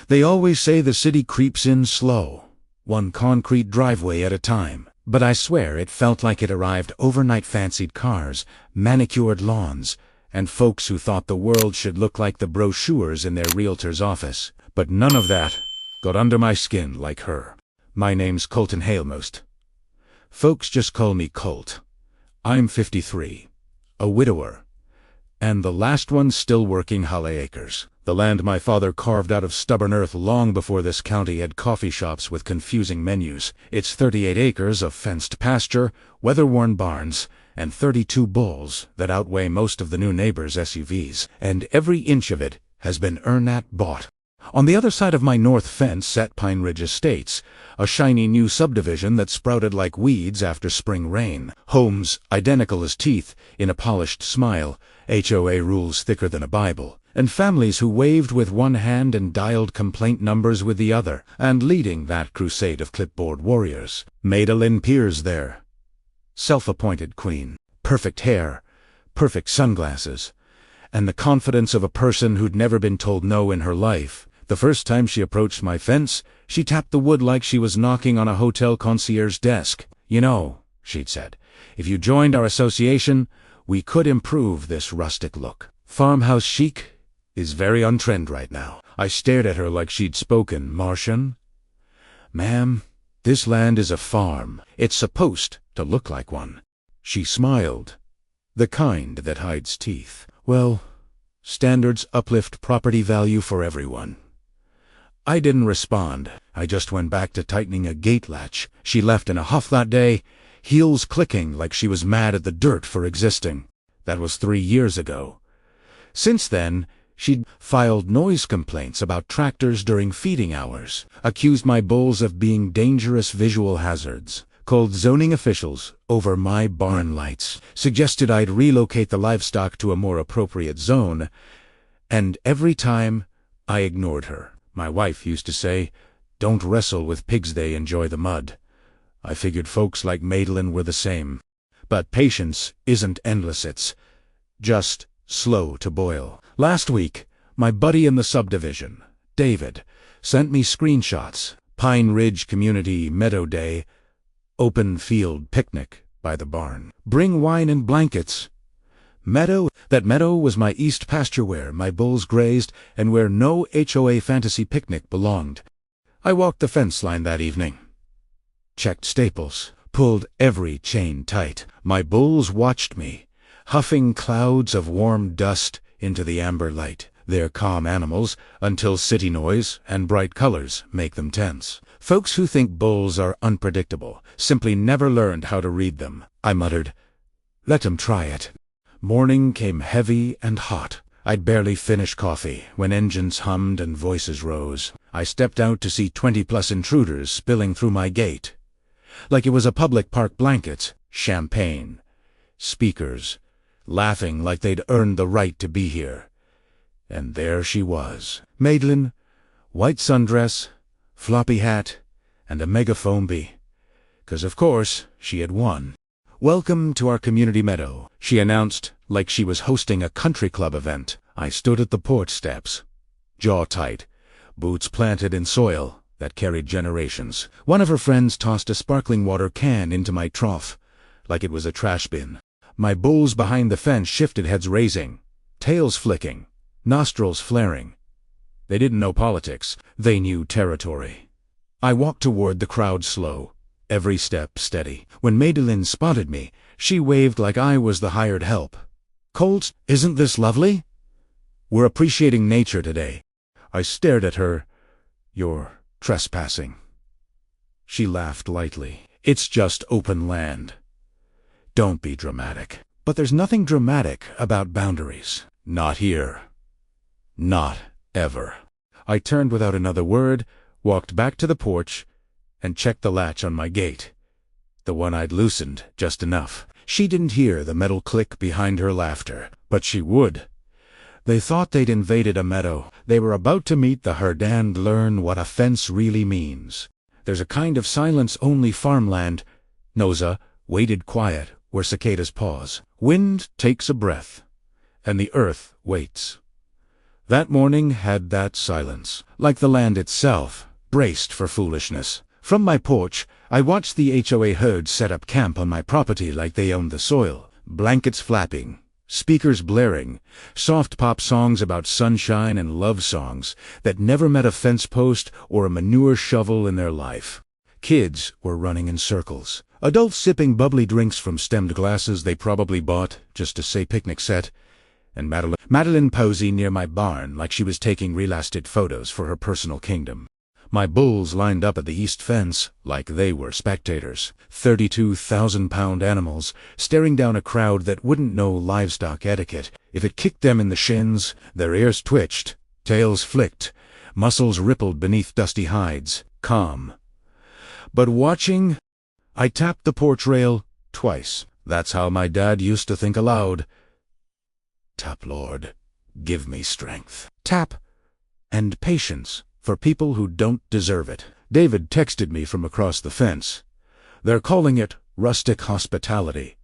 They always say the city creeps in slow, one concrete driveway at a time. But I swear it felt like it arrived overnight. Fancied cars, manicured lawns, and folks who thought the world should look like the brochures in their realtor's office. But none of that got under my skin like her. My name's Colton Halemost. Folks just call me Colt. I'm 53, a widower, and the last one still working Holly Acres, the land my father carved out of stubborn earth long before this county had coffee shops with confusing menus. It's 38 acres of fenced pasture, weather-worn barns, and 32 bulls that outweigh most of the new neighbors' SUVs, and every inch of it has been bought. On the other side of my north fence sat Pine Ridge Estates, a shiny new subdivision that sprouted like weeds after spring rain. Homes identical as teeth in a polished smile, HOA rules thicker than a Bible, and families who waved with one hand and dialed complaint numbers with the other, and leading that crusade of clipboard warriors. Madeline Pierce there, self-appointed queen, perfect hair, perfect sunglasses, and the confidence of a person who'd never been told no in her life. The first time she approached my fence, she tapped the wood like she was knocking on a hotel concierge's desk. "You know," she'd said, "if you joined our association, we could improve this rustic look. Farmhouse chic is very on trend right now." I stared at her like she'd spoken Martian. "Ma'am, this land is a farm. It's supposed to look like one." She smiled, the kind that hides teeth. "Well, standards uplift property value for everyone." I didn't respond. I just went back to tightening a gate latch. She left in a huff that day, heels clicking like she was mad at the dirt for existing. That was 3 years ago. Since then, she'd filed noise complaints about tractors during feeding hours, accused my bulls of being dangerous visual hazards, called zoning officials over my barn lights, suggested I'd relocate the livestock to a more appropriate zone, and every time I ignored her. My wife used to say, "Don't wrestle with pigs, they enjoy the mud." I figured folks like Madeline were the same. But patience isn't endless, it's just slow to boil. Last week, my buddy in the subdivision, David, sent me screenshots. Pine Ridge Community Meadow Day, open field picnic by the barn. Bring wine and blankets. Meadow. That meadow was my east pasture where my bulls grazed and where no HOA fantasy picnic belonged. I walked the fence line that evening, checked staples, pulled every chain tight. My bulls watched me, huffing clouds of warm dust into the amber light. They're calm animals until city noise and bright colors make them tense. Folks who think bulls are unpredictable simply never learned how to read them. I muttered, "Let them try it." Morning came heavy and hot. I'd barely finished coffee when engines hummed and voices rose. I stepped out to see 20-plus intruders spilling through my gate. Like it was a public park. Blankets, champagne, speakers, laughing like they'd earned the right to be here. And there she was. Madeline, white sundress, floppy hat, and a megaphone bee. 'Cause of course, she had won. "Welcome to our community meadow," she announced like she was hosting a country club event. I stood at the porch steps, jaw tight, boots planted in soil that carried generations. One of her friends tossed a sparkling water can into my trough, like it was a trash bin. My bulls behind the fence shifted, heads raising, tails flicking, nostrils flaring. They didn't know politics, they knew territory. I walked toward the crowd slow, every step steady. When Madeline spotted me, she waved like I was the hired help. "Colt, isn't this lovely? We're appreciating nature today." I stared at her. "You're trespassing." She laughed lightly. "It's just open land." "Don't be dramatic." "But there's nothing dramatic about boundaries." "Not here. Not ever." I turned without another word, walked back to the porch, and checked the latch on my gate, the one I'd loosened just enough. She didn't hear the metal click behind her laughter, but she would. They thought they'd invaded a meadow. They were about to meet the herd and learn what a fence really means. There's a kind of silence only farmland knows, a weighted quiet where cicadas pause. Wind takes a breath, and the earth waits. That morning had that silence, like the land itself, braced for foolishness. From my porch, I watched the HOA herd set up camp on my property like they owned the soil. Blankets flapping, speakers blaring, soft pop songs about sunshine and love songs that never met a fence post or a manure shovel in their life. Kids were running in circles. Adults sipping bubbly drinks from stemmed glasses they probably bought just to say picnic set. And Madeline posing near my barn like she was taking relasted photos for her personal kingdom. My bulls lined up at the east fence like they were spectators, 32,000-pound animals staring down a crowd that wouldn't know livestock etiquette. If it kicked them in the shins, their ears twitched, tails flicked, muscles rippled beneath dusty hides, calm. But watching, I tapped the porch rail twice. That's how my dad used to think aloud. Tap, Lord, give me strength. Tap, and patience. For people who don't deserve it. David texted me from across the fence. They're calling it rustic hospitality.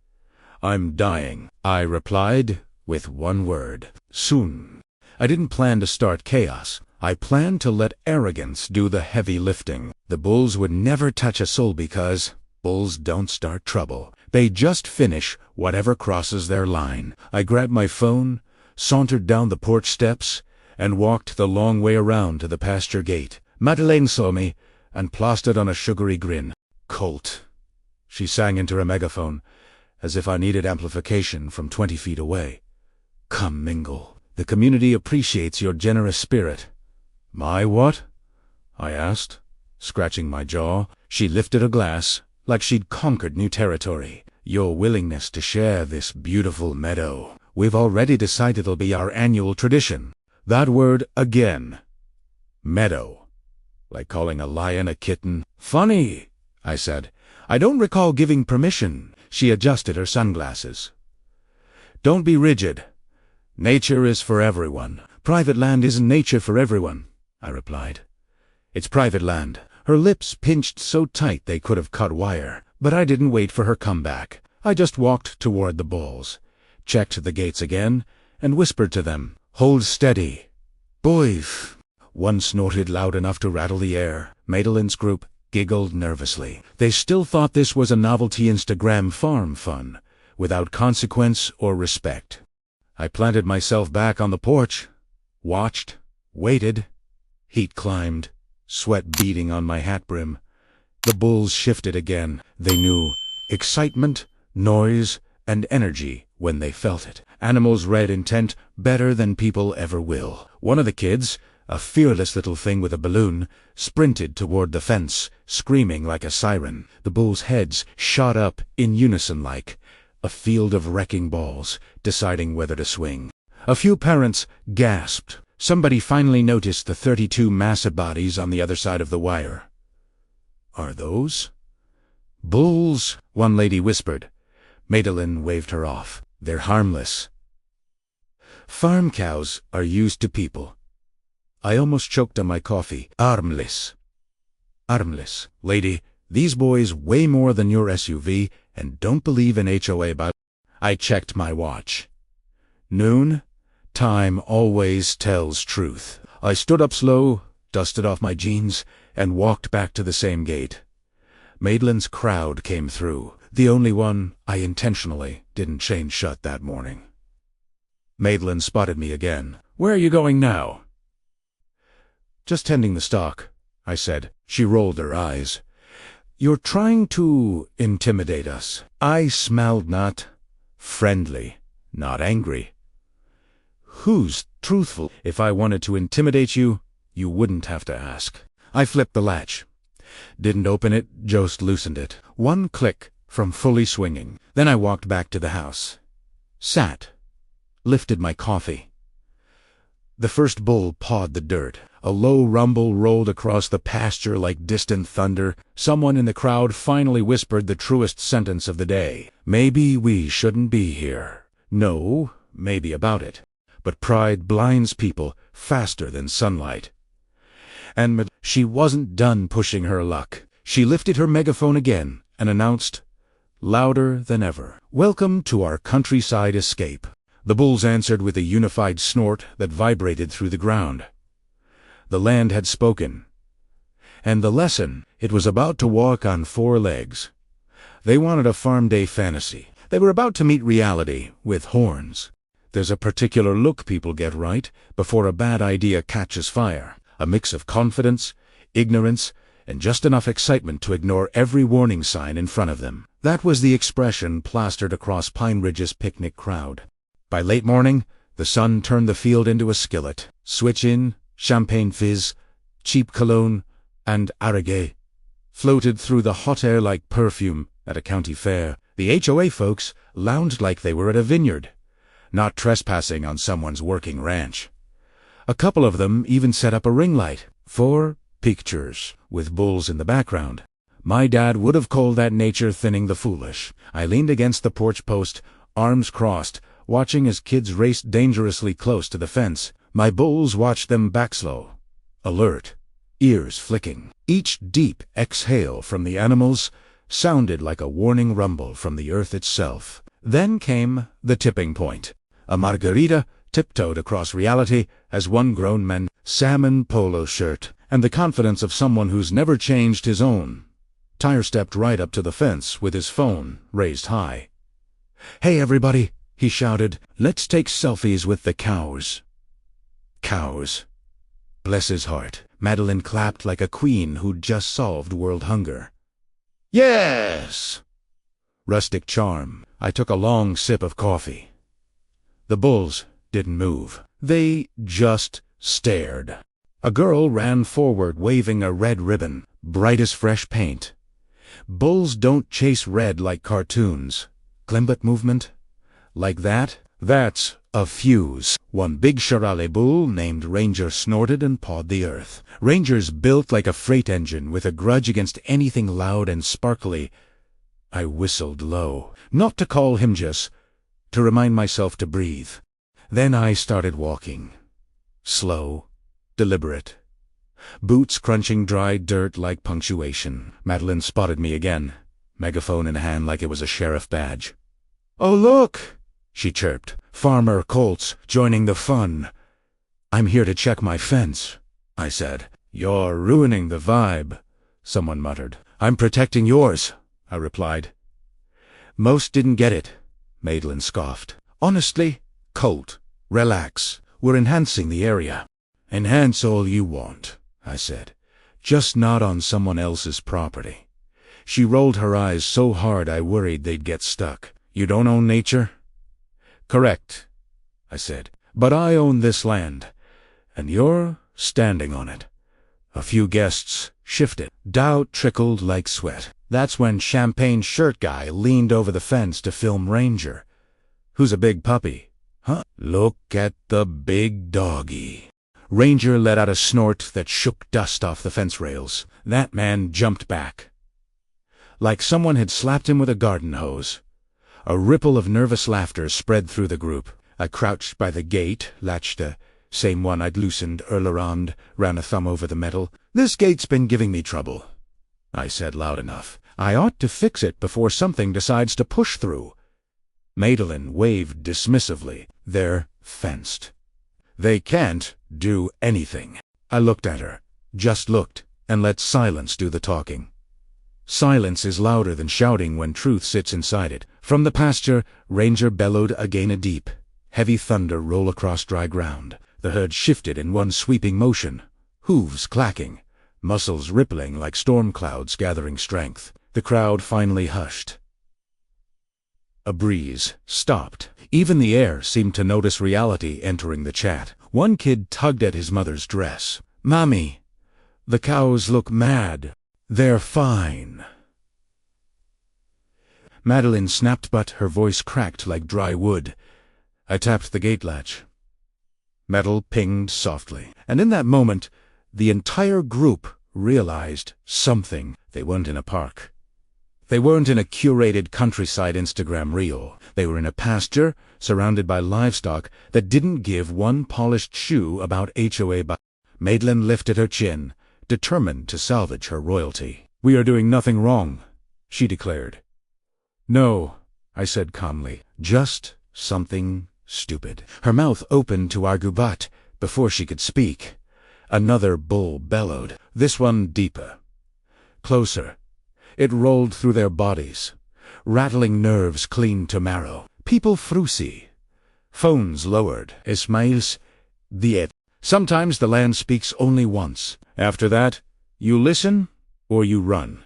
I'm dying, I replied with one word. Soon. I didn't plan to start chaos. I planned to let arrogance do the heavy lifting. The bulls would never touch a soul because bulls don't start trouble. They just finish whatever crosses their line. I grabbed my phone, sauntered down the porch steps, and walked the long way around to the pasture gate. Madeleine saw me and plastered on a sugary grin. Colt, she sang into her megaphone, as if I needed amplification from 20 feet away. Come mingle. The community appreciates your generous spirit. My what? I asked, scratching my jaw. She lifted a glass, like she'd conquered new territory. Your willingness to share this beautiful meadow. We've already decided it'll be our annual tradition. That word again. Meadow. Like calling a lion a kitten. Funny, I said. I don't recall giving permission. She adjusted her sunglasses. Don't be rigid. Nature is for everyone. Private land isn't nature for everyone, I replied. It's private land. Her lips pinched so tight they could have cut wire. But I didn't wait for her comeback. I just walked toward the bulls, checked the gates again, and whispered to them. Hold steady. Boys. One snorted loud enough to rattle the air. Madeline's group giggled nervously. They still thought this was a novelty Instagram farm fun, without consequence or respect. I planted myself back on the porch, watched, waited. Heat climbed, sweat beading on my hat brim. The bulls shifted again. They knew excitement, noise, and energy when they felt it. Animals read intent better than people ever will. One of the kids, a fearless little thing with a balloon, sprinted toward the fence, screaming like a siren. The bulls' heads shot up in unison like a field of wrecking balls, deciding whether to swing. A few parents gasped. Somebody finally noticed the 32 massive bodies on the other side of the wire. Are those bulls? One lady whispered. Madeline waved her off. They're harmless. Farm cows are used to people. I almost choked on my coffee. Armless. Armless. Lady, these boys weigh more than your SUV and don't believe in HOA by... I checked my watch. Noon. Time always tells truth. I stood up slow, dusted off my jeans, and walked back to the same gate. Madeline's crowd came through, the only one I intentionally didn't chain shut that morning. Madeline spotted me again. Where are you going now? Just tending the stock, I said. She rolled her eyes. You're trying to intimidate us. I smelled not friendly, not angry. Who's truthful? If I wanted to intimidate you, you wouldn't have to ask. I flipped the latch. Didn't open it, just loosened it. One click from fully swinging. Then I walked back to the house. Sat. Lifted my coffee. The first bull pawed the dirt. A low rumble rolled across the pasture like distant thunder. Someone in the crowd finally whispered the truest sentence of the day. Maybe we shouldn't be here. No, maybe about it. But pride blinds people faster than sunlight. And she wasn't done pushing her luck. She lifted her megaphone again and announced, louder than ever, welcome to our countryside escape. The bulls answered with a unified snort that vibrated through the ground. The land had spoken. And the lesson, it was about to walk on 4 legs. They wanted a farm day fantasy. They were about to meet reality with horns. There's a particular look people get right before a bad idea catches fire. A mix of confidence, ignorance, and just enough excitement to ignore every warning sign in front of them. That was the expression plastered across Pine Ridge's picnic crowd. By late morning, the sun turned the field into a skillet. Switch in, champagne fizz, cheap cologne, and arrogé floated through the hot air like perfume at a county fair. The HOA folks lounged like they were at a vineyard, not trespassing on someone's working ranch. A couple of them even set up a ring light for pictures, with bulls in the background. My dad would have called that nature thinning the foolish. I leaned against the porch post, arms crossed, watching as kids raced dangerously close to the fence. My bulls watched them back slow, alert, ears flicking. Each deep exhale from the animals sounded like a warning rumble from the earth itself. Then came the tipping point. A margarita tiptoed across reality as one grown man, salmon polo shirt, and the confidence of someone who's never changed his own, tire-stepped right up to the fence with his phone raised high. "Hey everybody," he shouted, "let's take selfies with the cows." Cows. Bless his heart. Madeline clapped like a queen who'd just solved world hunger. Yes! Rustic charm. I took a long sip of coffee. The bulls didn't move. They just stared. A girl ran forward waving a red ribbon, bright as fresh paint. Bulls don't chase red like cartoons. Klimbot movement? Like that? That's a fuse. One big Charolais bull named Ranger snorted and pawed the earth. Ranger's built like a freight engine with a grudge against anything loud and sparkly. I whistled low, not to call him, just to remind myself to breathe. Then I started walking. Slow, deliberate. Boots crunching dry dirt like punctuation. Madeline spotted me again, megaphone in hand like it was a sheriff badge. "Oh, look!" she chirped. "Farmer colts joining the fun." "I'm here to check my fence," I said. "You're ruining the vibe," someone muttered. "I'm protecting yours," I replied. "Most didn't get it," Madeline scoffed. "Honestly, colt, relax. We're enhancing the area." "Enhance all you want," I said. "Just not on someone else's property." She rolled her eyes so hard I worried they'd get stuck. "You don't own nature?" "Correct," I said. "But I own this land, and you're standing on it." A few guests shifted. Doubt trickled like sweat. That's when Champagne Shirt Guy leaned over the fence to film Ranger. "Who's a big puppy?" "Huh? Look at the big doggy." Ranger let out a snort that shook dust off the fence rails. That man jumped back, like someone had slapped him with a garden hose. A ripple of nervous laughter spread through the group. I crouched by the gate, latched the same one I'd loosened earlier on, ran a thumb over the metal. "This gate's been giving me trouble," I said loud enough. "I ought to fix it before something decides to push through." Madeline waved dismissively. "They're fenced. They can't do anything." I looked at her, just looked, and let silence do the talking. Silence is louder than shouting when truth sits inside it. From the pasture, Ranger bellowed again, a deep, heavy thunder roll across dry ground. The herd shifted in one sweeping motion, hooves clacking, muscles rippling like storm clouds gathering strength. The crowd finally hushed. A breeze stopped. Even the air seemed to notice reality entering the chat. One kid tugged at his mother's dress. "Mommy, the cows look mad." "They're fine." Madeline snapped, but her voice cracked like dry wood. I tapped the gate latch. Metal pinged softly, and in that moment, the entire group realized something. They weren't in a park. They weren't in a curated countryside Instagram reel. They were in a pasture, surrounded by livestock that didn't give one polished shoe about HOA. Madeline lifted her chin, determined to salvage her royalty. "We are doing nothing wrong," she declared. "No," I said calmly, "just something Stupid. Her mouth opened to argue, but before she could speak, another bull bellowed, this one deeper. Closer. It rolled through their bodies, rattling nerves clean to marrow. People frusi. Phones lowered. Ismail's diet. Sometimes the land speaks only once. After that, you listen or you run.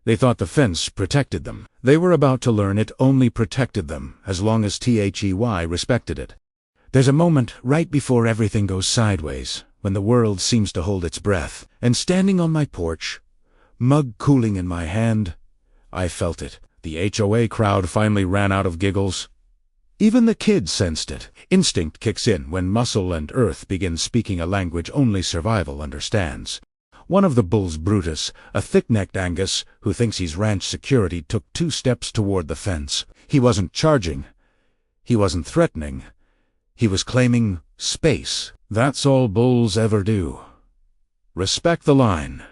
They thought the fence protected them. They were about to learn it only protected them as long as THEY respected it. There's a moment right before everything goes sideways, when the world seems to hold its breath, and standing on my porch, mug cooling in my hand, I felt it. The HOA crowd finally ran out of giggles. Even the kids sensed it. Instinct kicks in when muscle and earth begin speaking a language only survival understands. One of the bulls, Brutus, a thick-necked Angus who thinks he's ranch security, took 2 steps toward the fence. He wasn't charging. He wasn't threatening. He was claiming space. That's all bulls ever do. Respect the line,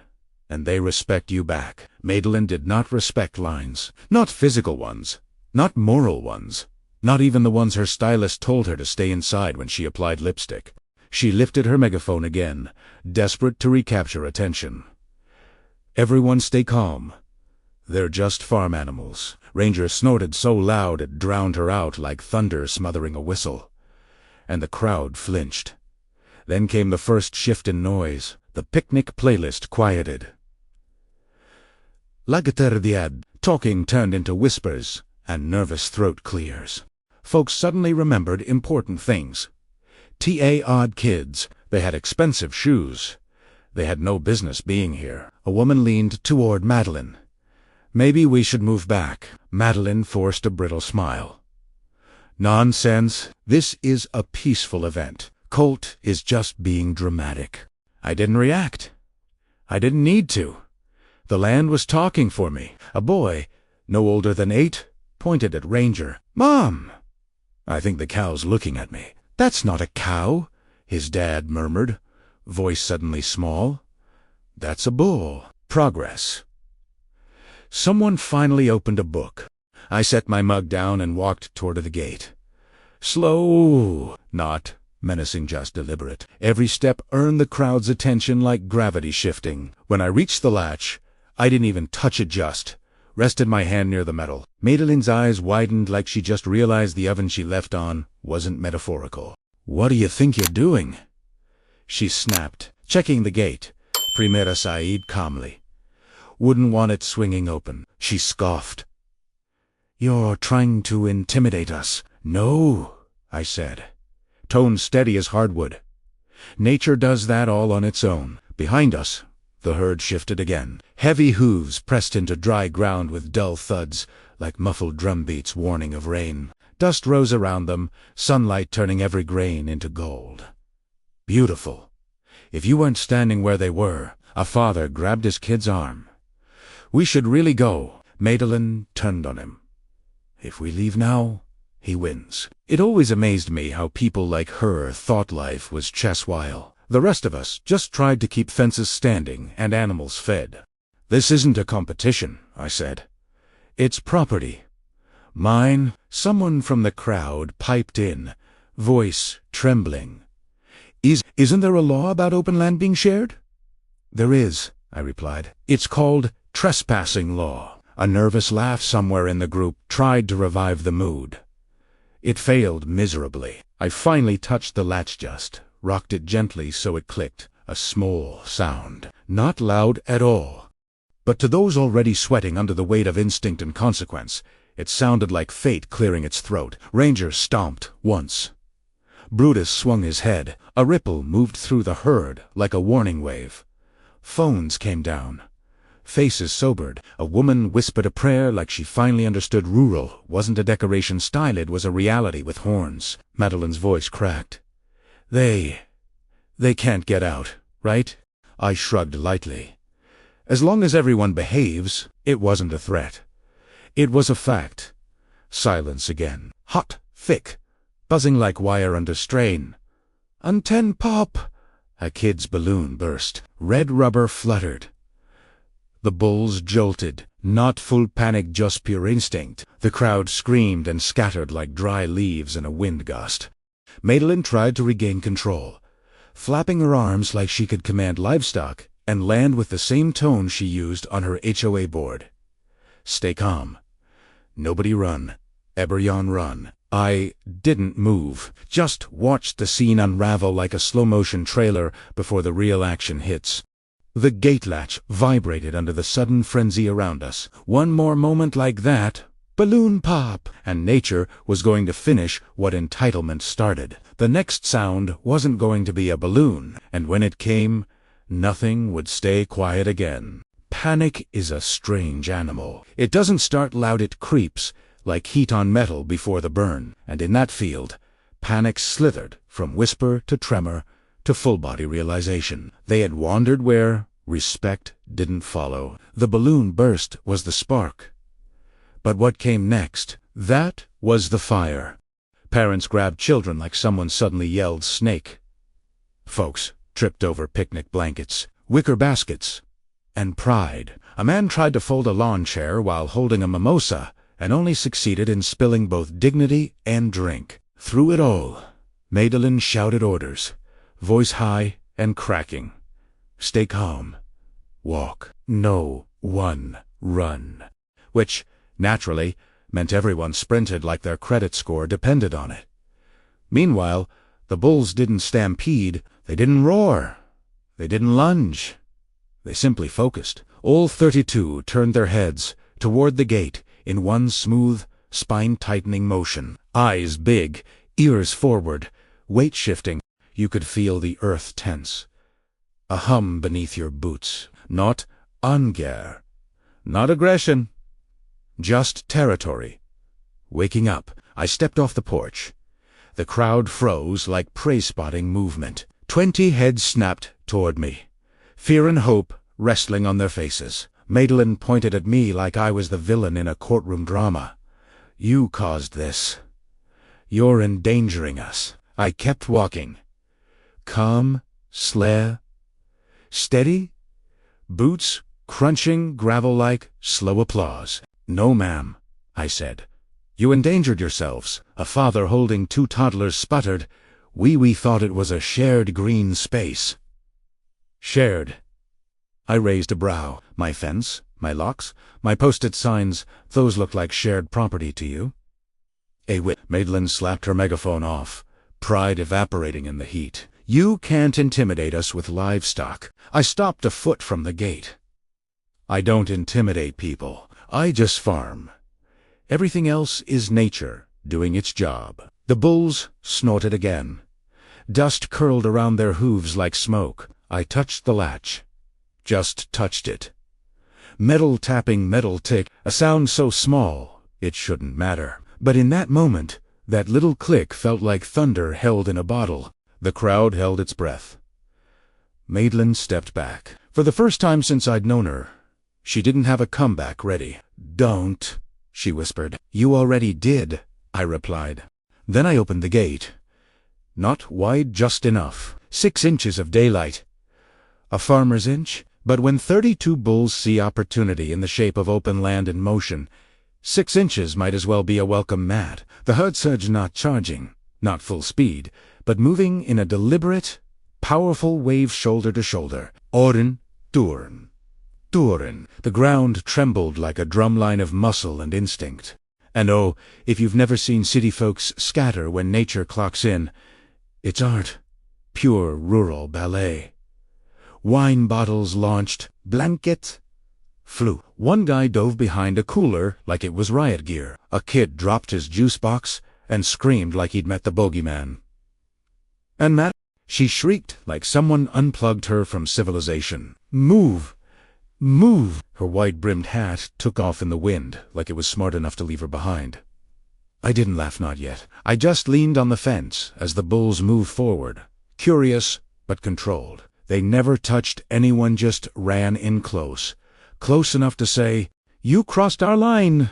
and they respect you back. Madeline did not respect lines. Not physical ones. Not moral ones. Not even the ones her stylist told her to stay inside when she applied lipstick. She lifted her megaphone again, desperate to recapture attention. Everyone stay calm. They're just farm animals. Ranger snorted so loud it drowned her out like thunder smothering a whistle. And the crowd flinched. Then came the first shift in noise. The picnic playlist quieted. Lagaterdiad. Talking turned into whispers, and nervous throat clears. Folks suddenly remembered important things. Odd kids. They had expensive shoes. They had no business being here. A woman leaned toward Madeline. Maybe we should move back. Madeline forced a brittle smile. Nonsense. This is a peaceful event. Colt is just being dramatic. I didn't react. I didn't need to. The land was talking for me. A boy, no older than 8, pointed at Ranger. Mom! I think the cow's looking at me. That's not a cow, his dad murmured, voice suddenly small. That's a bull. Progress. Someone finally opened a book. I set my mug down and walked toward the gate. Slow, not menacing, just deliberate. Every step earned the crowd's attention like gravity shifting. When I reached the latch, I didn't even touch it, just rested my hand near the metal. Madeline's eyes widened like she just realized the oven she left on wasn't metaphorical. What do you think you're doing? She snapped, checking the gate. Primera Said calmly. Wouldn't want it swinging open. She scoffed. You're trying to intimidate us. No, I said. Tone steady as hardwood. Nature does that all on its own. Behind us, the herd shifted again. Heavy hooves pressed into dry ground with dull thuds, like muffled drumbeats warning of rain. Dust rose around them, sunlight turning every grain into gold. Beautiful. If you weren't standing where they were. A father grabbed his kid's arm. We should really go. Madeline turned on him. If we leave now, he wins. It always amazed me how people like her thought life was chess while the rest of us just tried to keep fences standing and animals fed. This isn't a competition, I said. It's property. Mine. Someone from the crowd piped in, voice trembling. Isn't there a law about open land being shared? There is, I replied. It's called trespassing law. A nervous laugh somewhere in the group tried to revive the mood. It failed miserably. I finally touched the latch, just rocked it gently so it clicked, a small sound. Not loud at all. But to those already sweating under the weight of instinct and consequence, it sounded like fate clearing its throat. Ranger stomped once. Brutus swung his head. A ripple moved through the herd like a warning wave. Phones came down. Faces sobered. A woman whispered a prayer like she finally understood rural wasn't a decoration style, it was a reality with horns. Madeline's voice cracked. They can't get out, right? I shrugged lightly. As long as everyone behaves, it wasn't a threat. It was a fact. Silence again. Hot, thick, buzzing like wire under strain. Unten pop! A kid's balloon burst. Red rubber fluttered. The bulls jolted, not full panic, just pure instinct. The crowd screamed and scattered like dry leaves in a wind gust. Madeline tried to regain control, flapping her arms like she could command livestock and land with the same tone she used on her HOA board. Stay calm. Nobody run. Eberyon run. I didn't move, just watched the scene unravel like a slow-motion trailer before the real action hits. The gate latch vibrated under the sudden frenzy around us. One more moment like that, balloon pop, and nature was going to finish what entitlement started. The next sound wasn't going to be a balloon, and when it came, nothing would stay quiet again. Panic is a strange animal. It doesn't start loud, it creeps, like heat on metal before the burn. And in that field, panic slithered from whisper to tremor to full-body realization. They had wandered where respect didn't follow. The balloon burst was the spark. But what came next? That was the fire. Parents grabbed children like someone suddenly yelled snake. Folks tripped over picnic blankets, wicker baskets, and pride. A man tried to fold a lawn chair while holding a mimosa and only succeeded in spilling both dignity and drink. Through it all, Madeline shouted orders, voice high and cracking. Stay calm. Walk. No one run. Which, naturally, meant everyone sprinted like their credit score depended on it. Meanwhile, the bulls didn't stampede, they didn't roar, they didn't lunge. They simply focused. All 32 turned their heads toward the gate in one smooth, spine-tightening motion. Eyes big, ears forward, weight shifting. You could feel the earth tense. A hum beneath your boots. Not anger. Not aggression. Just territory. Waking up, I stepped off the porch. The crowd froze like prey-spotting movement. 20 heads snapped toward me, fear and hope wrestling on their faces. Madeline pointed at me like I was the villain in a courtroom drama. You caused this. You're endangering us. I kept walking. Calm, slare, steady, boots crunching gravel-like, slow applause. No, ma'am, I said. You endangered yourselves. A father holding 2 toddlers sputtered. We thought it was a shared green space. Shared. I raised a brow. My fence, my locks, my posted signs, those look like shared property to you? Madeline slapped her megaphone off, pride evaporating in the heat. You can't intimidate us with livestock. I stopped a foot from the gate. I don't intimidate people. I just farm. Everything else is nature, doing its job. The bulls snorted again. Dust curled around their hooves like smoke. I touched the latch. Just touched it. Metal tapping, metal tick, a sound so small it shouldn't matter. But in that moment, that little click felt like thunder held in a bottle. The crowd held its breath. Madeline stepped back. For the first time since I'd known her, she didn't have a comeback ready. Don't, she whispered. You already did, I replied. Then I opened the gate. Not wide, just enough. 6 inches of daylight. A farmer's inch? But when 32 bulls see opportunity in the shape of open land in motion, 6 inches might as well be a welcome mat. The herd surged, not charging, not full speed, but moving in a deliberate, powerful wave shoulder to shoulder. Oren, Duren, Duren. The ground trembled like a drumline of muscle and instinct. And oh, if you've never seen city folks scatter when nature clocks in, it's art. Pure rural ballet. Wine bottles launched. Blanket flew. One guy dove behind a cooler like it was riot gear. A kid dropped his juice box and screamed like he'd met the bogeyman. And Matt, she shrieked like someone unplugged her from civilization. Move! Move! Her wide-brimmed hat took off in the wind like it was smart enough to leave her behind. I didn't laugh, not yet. I just leaned on the fence as the bulls moved forward, curious but controlled. They never touched anyone, just ran in close enough to say, "You crossed our line."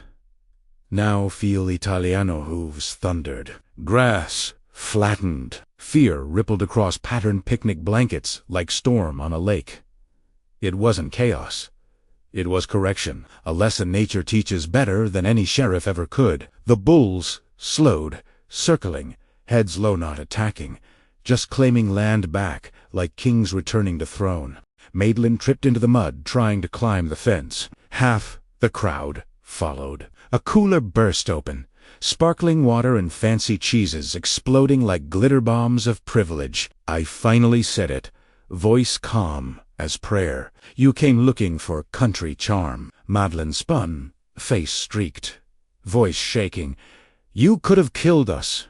Now feel Italiano hooves thundered. Grass flattened. Fear rippled across patterned picnic blankets like storm on a lake. It wasn't chaos. It was correction, a lesson nature teaches better than any sheriff ever could. The bulls slowed, circling, heads low, not attacking, just claiming land back, like kings returning to throne. Madeline tripped into the mud, trying to climb the fence. Half the crowd followed. A cooler burst open, sparkling water and fancy cheeses exploding like glitter bombs of privilege. I finally said it, voice calm as prayer. "You came looking for country charm." Madeline spun, face streaked, voice shaking. "You could have killed us,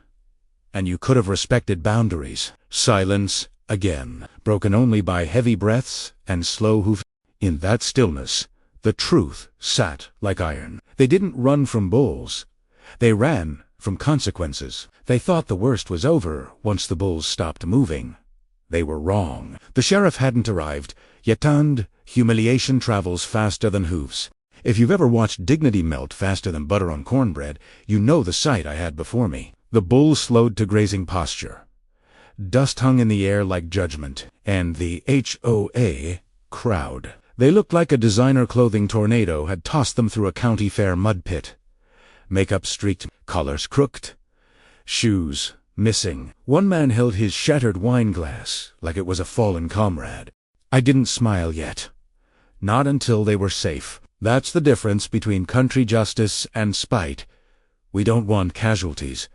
and you could have respected boundaries." Silence again, broken only by heavy breaths and slow hoof. In that stillness, the truth sat like iron. They didn't run from bulls. They ran from consequences. They thought the worst was over once the bulls stopped moving. They were wrong. The sheriff hadn't arrived, yet humiliation travels faster than hooves. If you've ever watched dignity melt faster than butter on cornbread, you know the sight I had before me. The bulls slowed to grazing posture. Dust hung in the air like judgment, and the HOA crowd. They looked like a designer clothing tornado had tossed them through a county fair mud pit. Makeup streaked, collars crooked, shoes missing. One man held his shattered wine glass like it was a fallen comrade. I didn't smile yet. Not until they were safe. That's the difference between country justice and spite. We don't want casualties.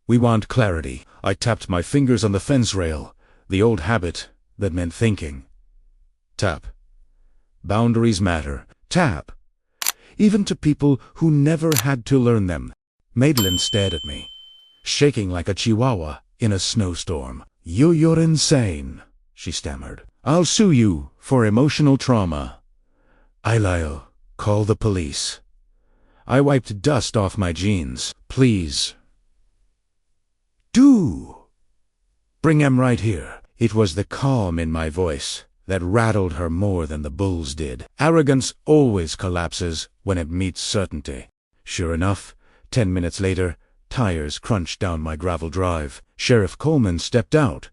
We want clarity. I tapped my fingers on the fence rail, the old habit that meant thinking. Tap. Boundaries matter. Tap. Even to people who never had to learn them. Madeline stared at me, shaking like a chihuahua in a snowstorm. You're insane," she stammered. "I'll sue you for emotional trauma. I'll call the police." I wiped dust off my jeans. "Please. Do. Bring him right here." It was the calm in my voice that rattled her more than the bulls did. Arrogance always collapses when it meets certainty. Sure enough, 10 minutes later, tires crunched down my gravel drive. Sheriff Coleman stepped out,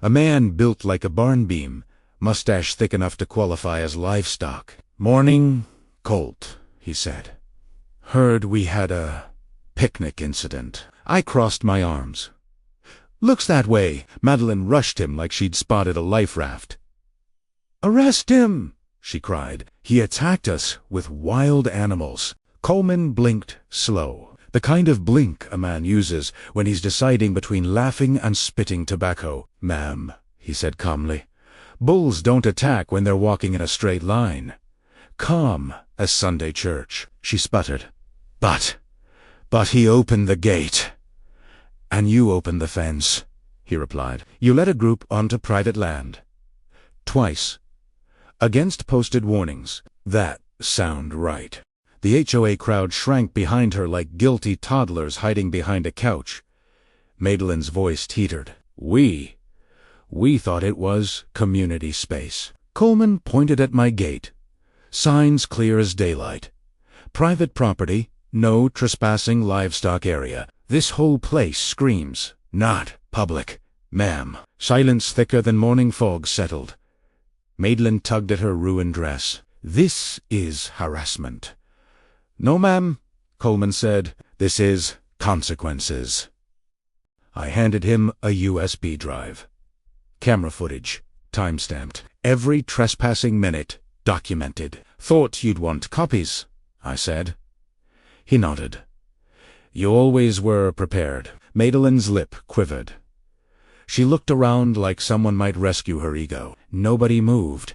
a man built like a barn beam, mustache thick enough to qualify as livestock. "Morning, Colt," he said. "Heard we had a picnic incident." I crossed my arms. "Looks that way." Madeline rushed him like she'd spotted a life raft. "Arrest him!" she cried. "He attacked us with wild animals." Coleman blinked slow, the kind of blink a man uses when he's deciding between laughing and spitting tobacco. "Ma'am," he said calmly, "bulls don't attack when they're walking in a straight line. Calm as Sunday church." She sputtered. But he opened the gate." "And you opened the fence," he replied. "You let a group onto private land. Twice. Against posted warnings. That sound right." The HOA crowd shrank behind her like guilty toddlers hiding behind a couch. Madeline's voice teetered. We thought it was community space." Coleman pointed at my gate. Signs clear as daylight. "Private property, no trespassing, livestock area." This whole place screams, "Not public, ma'am." Silence thicker than morning fog settled. Madeline tugged at her ruined dress. "This is harassment." "No, ma'am," Coleman said. "This is consequences." I handed him a USB drive. Camera footage, time-stamped. Every trespassing minute, documented. "Thought you'd want copies," I said. He nodded. "You always were prepared." Madeline's lip quivered. She looked around like someone might rescue her ego. Nobody moved.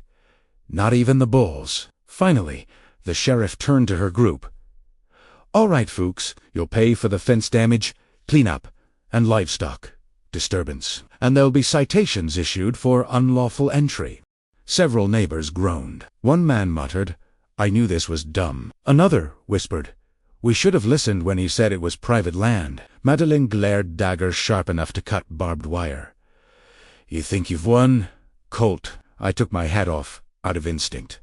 Not even the bulls. Finally, the sheriff turned to her group. "All right, Fuchs, you'll pay for the fence damage, cleanup, and livestock disturbance. And there'll be citations issued for unlawful entry." Several neighbors groaned. One man muttered, "I knew this was dumb." Another whispered, "We should have listened when he said it was private land." Madeline glared daggers sharp enough to cut barbed wire. "You think you've won, Colt?" I took my hat off, out of instinct.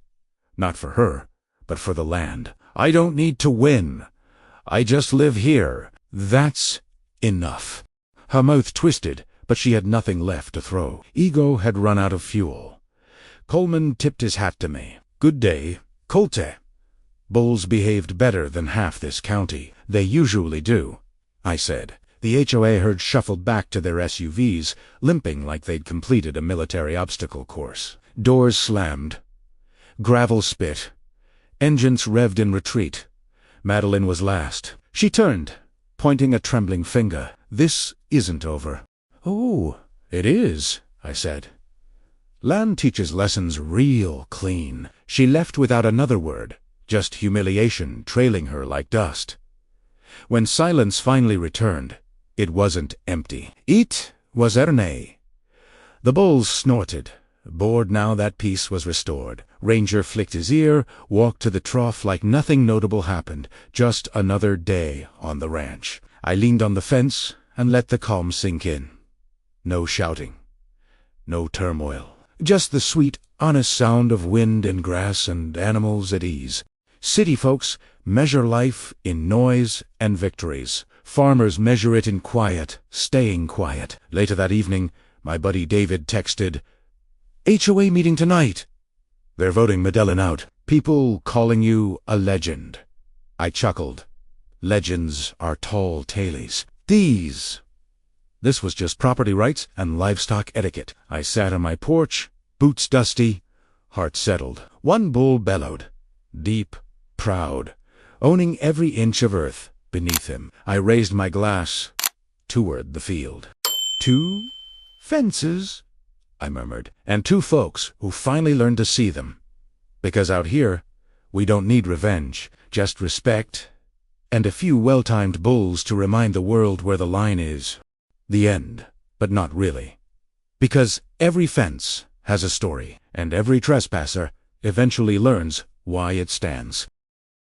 Not for her, but for the land. "I don't need to win. I just live here. That's enough." Her mouth twisted, but she had nothing left to throw. Ego had run out of fuel. Coleman tipped his hat to me. "Good day, Colte. Bulls behaved better than half this county. They usually do, I said. The HOA herd shuffled back to their SUVs, limping like they'd completed a military obstacle course. Doors slammed. Gravel spit. Engines revved in retreat. Madeline was last. She turned, pointing a trembling finger. This isn't over. Oh, it is, I said. Land teaches lessons real clean. She left without another word, just humiliation trailing her like dust. When silence finally returned, it wasn't empty. It was Erne. The bulls snorted. Bored now that peace was restored. Ranger flicked his ear, walked to the trough like nothing notable happened, just another day on the ranch. I leaned on the fence and let the calm sink in. No shouting. No turmoil. Just the sweet, honest sound of wind and grass and animals at ease. City folks measure life in noise and victories. Farmers measure it in quiet, staying quiet. Later that evening, my buddy David texted, "HOA meeting tonight. They're voting Madeline out. People calling you a legend." I chuckled. Legends are tall tales. This was just property rights and livestock etiquette. I sat on my porch, boots dusty, heart settled. One bull bellowed, deep, proud, owning every inch of earth beneath him. I raised my glass toward the field. 2 fences, I murmured, and 2 folks who finally learned to see them. Because out here, we don't need revenge, just respect, and a few well-timed bulls to remind the world where the line is. The end, but not really. Because every fence has a story, and every trespasser eventually learns why it stands.